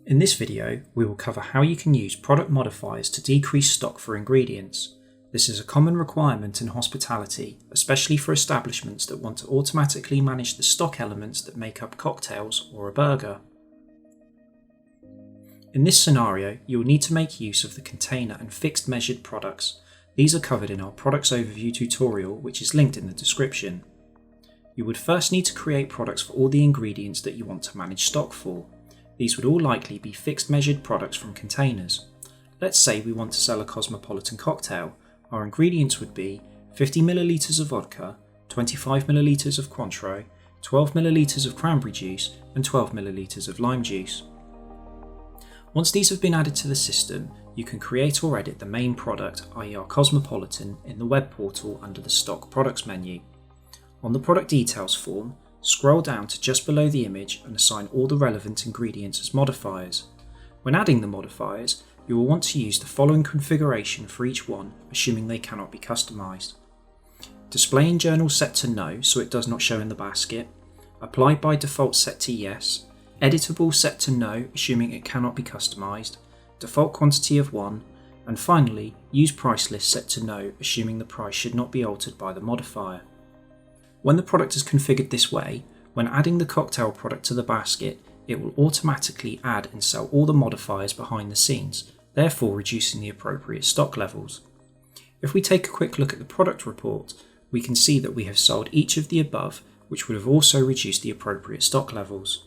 In this video, we will cover how you can use product modifiers to decrease stock for ingredients. This is a common requirement in hospitality, especially for establishments that want to automatically manage the stock elements that make up cocktails or a burger. In this scenario, you will need to make use of the container and fixed measured products. These are covered in our products overview tutorial, which is linked in the description. You would first need to create products for all the ingredients that you want to manage stock for. These would all likely be fixed measured products from containers. Let's say we want to sell a cosmopolitan cocktail. Our ingredients would be 50 ml of vodka, 25 ml of Cointreau, 12 ml of cranberry juice and 12 ml of lime juice. Once these have been added to the system, you can create or edit the main product, i.e. our cosmopolitan, in the web portal under the Stock Products menu. On the Product Details form, scroll down to just below the image and assign all the relevant ingredients as modifiers. When adding the modifiers, you will want to use the following configuration for each one, assuming they cannot be customized. Display in journal set to no, so it does not show in the basket. Apply by default set to yes. Editable set to no, assuming it cannot be customized. Default quantity of 1. And finally, use price list set to no, assuming the price should not be altered by the modifier. When the product is configured this way, when adding the cocktail product to the basket, it will automatically add and sell all the modifiers behind the scenes, therefore reducing the appropriate stock levels. If we take a quick look at the product report, we can see that we have sold each of the above, which would have also reduced the appropriate stock levels.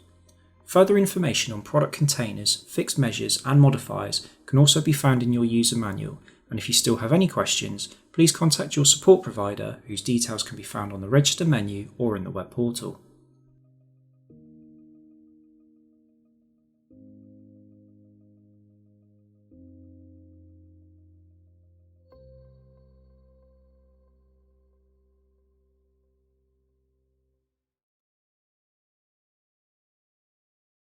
Further information on product containers, fixed measures and modifiers can also be found in your user manual, and if you still have any questions, please contact your support provider, whose details can be found on the register menu or in the web portal.